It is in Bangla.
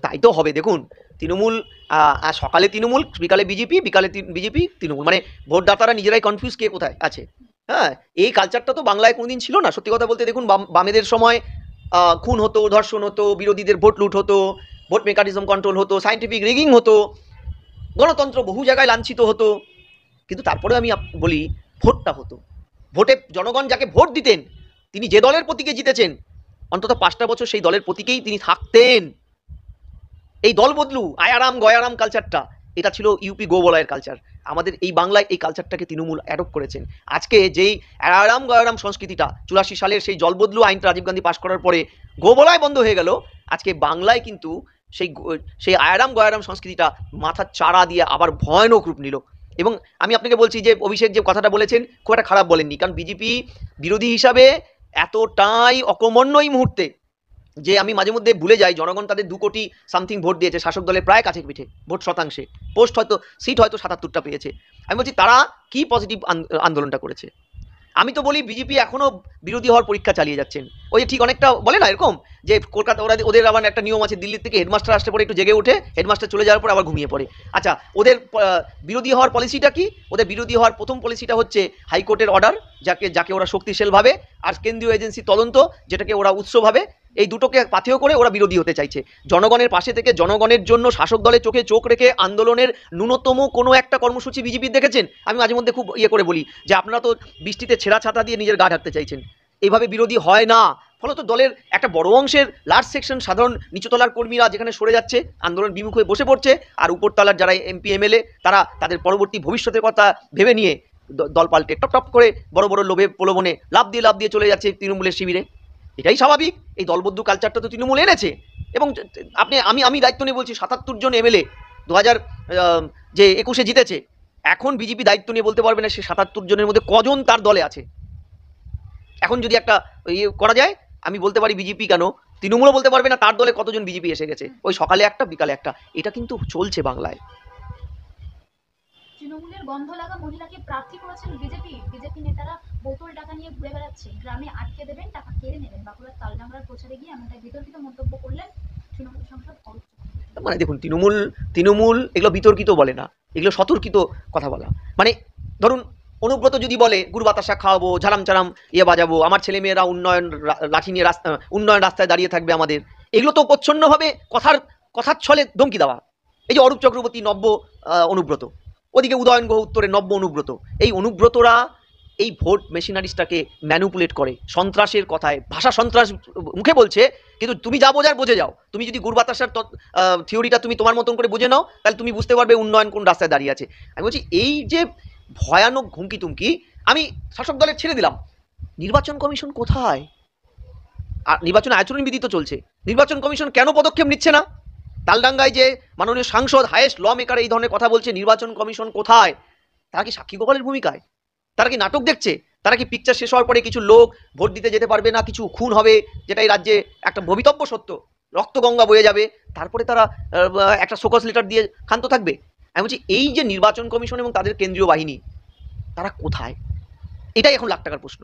তাই তো হবে। দেখুন, তৃণমূল সকালে তৃণমূল, বিকালে বিজেপি, বিকালে বিজেপি তৃণমূল, মানে ভোটদাতারা নিজেরাই কনফিউজ কে কোথায় আছে। হ্যাঁ, এই কালচারটা তো বাংলায় কোনোদিন ছিল না। সত্যি কথা বলতে দেখুন, বামেদের সময় খুন হতো, ধর্ষণ হতো, বিরোধীদের ভোট লুট হতো, ভোট মেকানিজম কন্ট্রোল হতো, সায়েন্টিফিক রিগিং হতো, গণতন্ত্র বহু জায়গায় লাঞ্ছিত হতো। কিন্তু তারপরে আমি বলি, ভোটটা হতো। ভোটে জনগণ যাকে ভোট দিতেন, তিনি যে দলের প্রতীকে জিতেছেন, অন্তত 5টা বছর সেই দলের প্রতীকেই তিনি থাকতেন। এই দল বদলু, আয়ারাম গয়ারাম কালচারটা, এটা ছিল ইউপি গোবলয়ের কালচার। আমাদের এই বাংলায় এই কালচারটাকে তৃণমূল অ্যাডপ্ট করেছেন। আজকে যেই আয়ারাম গয়ারাম সংস্কৃতিটা 84 সালের সেই জল বদলু আইনটা রাজীব গান্ধী পাশ করার পরে গোবলয় বন্ধ হয়ে গেল, আজকে বাংলায় কিন্তু সেই আয়ারাম গয়ারাম সংস্কৃতিটা মাথার চারা দিয়ে আবার ভয়ানক রূপ নিল। এবং আমি আপনাকে বলছি যে অভিষেক যে কথাটা বলেছেন খুব একটা খারাপ বলেননি, কারণ বিজেপি বিরোধী হিসাবে এতটাই অকর্মণ্য এই মুহূর্তে যে আমি মাঝে মধ্যে ভুলে যাই জনগণ তাদের 2 কোটি সামথিং ভোট দিয়েছে শাসক দলের প্রায় কাছে পিঠে ভোট শতাংশে, পোস্ট হয়তো সিট হয়তো 77টা পেয়েছে। আমি বলছি তারা কি পজিটিভ আন্দোলনটা করেছে। আমি তো বলি বিজেপি এখনো বিরোধী হওয়ার পরীক্ষা চালিয়ে যাচ্ছেন। ওই যে ঠিক অনেকটা বলে না এরকম যে কলকাতা ওদের আবার একটা নিয়ম আছে, দিল্লি থেকে হেডমাস্টার আসতে পরে একটু জেগে ওঠে, হেডমাস্টার চলে যাওয়ার পর আবার ঘুমিয়ে পড়ে। আচ্ছা, ওদের বিরোধী হওয়ার পলিসিটা কি? ওদের বিরোধী হওয়ার প্রথম পলিসিটা হচ্ছে হাইকোর্টের অর্ডার, যাকে ওরা শক্তিশাল ভাবে, আর কেন্দ্রীয় এজেন্সি তদন্ত, যেটাকে ওরা উৎস ভাবে। এই দুটোকে পাথেয় করে ওরা বিরোধী হতে চাইছে। জনগণের পাশে থেকে জনগণের জন্য শাসক দলের চোখে চোখ রেখে আন্দোলনের ন্যূনতম কোনো একটা কর্মসূচি বিজেপি দেখেছেন? আমি মাঝে মধ্যে খুব করে বলি যে আপনারা তো বৃষ্টিতে ছেঁড়া ছাতা দিয়ে নিজের গা ঢাকতে চাইছেন। এইভাবে বিরোধী হয় না। ফলত দলের একটা বড় অংশের লার্জ সেকশন সাধারণ নিচুতলার কর্মীরা যেখানে সরে যাচ্ছে, আন্দোলন বিমুখ হয়ে বসে পড়ছে, আর উপরতলার যারা এমপি এমএলএ তারা তাদের পরবর্তী ভবিষ্যতের কথা ভেবে নিয়ে দল পাল্টে টপ টপ করে বড় বড় লোভে প্রলোভনে লাভ দিয়ে চলে যাচ্ছে তৃণমূলের শিবিরে। এটাই স্বাভাবিক। এই দলবদ্ধ কালচারটা তো তৃণমূল এনেছে। এবং আমি দায়িত্ব নিয়ে বলছি, 77 জন এমএলএ 2000 যে 21-এ জিতেছে, এখন বিজেপি দায়িত্ব নিয়ে বলতে পারবে না সে 77 জনের মধ্যে কজন তার দলে আছে। এখন যদি একটা ইয়ে করা যায়, আমি বলতে পারি বিজেপি কেন, তৃণমূলও বলতে পারবে না তার দলে কতজন বিজেপি এসে গেছে। ওই সকালে একটা বিকালে একটা, এটা কিন্তু চলছে বাংলায়। তৃণমূলের গন্ধ লাগা মহিলাকে প্রার্থী করেছেন বিজেপি নেতারা বোতল টাকা নিয়ে ঘুরে বেড়াচ্ছে, গ্রামে আটকে দেবেন, টাকা কেড়ে নেবেন। বাঁকুড়ার তালডাংরার প্রচারে গিয়ে এমনটাই বিতর্কিত মন্তব্য করলেন তৃণমূল সাংসদ অরূপ চক্রবর্তী। মানে দেখুন, তৃণমূল এগুলো বিতর্কিত বলে না, এগুলো সতর্কিত কথা বলা। মানে ধরুন, অনুব্রত যদি বলে গুড় বাতাসা খাওয়াবো, ঝাড়াম চারাম ইয়ে বাজাবো, আমার ছেলেমেয়েরা লাঠি নিয়ে উন্নয়ন রাস্তায় দাঁড়িয়ে থাকবে আমাদের, এগুলো তো প্রচ্ছন্নভাবে কথার ছলে ধমকি দেওয়া। এই যে অরূপ চক্রবর্তী নব্য অনুব্রত, ওদিকে উদয়ন গুহ উত্তরে নব্য অনুব্রত, এই অনুব্রতরা এই ভোট মেশিনারিজটাকে ম্যানুপুলেট করে সন্ত্রাসের কথায়, ভাষা সন্ত্রাস মুখে বলছে, কিন্তু তুমি যা বোঝার বুঝে যাও। তুমি যদি গুড় বাতাসার থিওরিটা তুমি তোমার মতন করে বুঝে নাও, তাহলে তুমি বুঝতে পারবে উন্নয়ন কোন রাস্তায় দাঁড়িয়ে আছে। আমি বলছি এই যে ভয়ানক ঘুমকি তুমকি, আমি শাসক দলের ছেড়ে দিলাম, নির্বাচন কমিশন কোথায়? আর নির্বাচন আচরণবিধি তো চলছে, নির্বাচন কমিশন কেন পদক্ষেপ নিচ্ছে না? তালডাঙ্গায় যে মাননীয় সাংসদ, হাইয়েস্ট ল মেকার এই ধরনের কথা বলছে, নির্বাচন কমিশন কোথায়? তারা কি সাক্ষী গোপালের ভূমিকায়? তারা কি নাটক দেখছে? তারা কি পিকচার শেষ হওয়ার পরে কিছু লোক ভোট দিতে যেতে পারবে না, কিছু খুন হবে, যেটা এই রাজ্যে একটা ভবিতব্য সত্য, রক্তগঙ্গা বয়ে যাবে, তারপরে তারা একটা শোকজ লেটার দিয়ে ক্ষান্ত থাকবে? আমি বলছি এই যে নির্বাচন কমিশন এবং তাদের কেন্দ্রীয় বাহিনী, তারা কোথায়? এটাই এখন লাখ টাকার প্রশ্ন।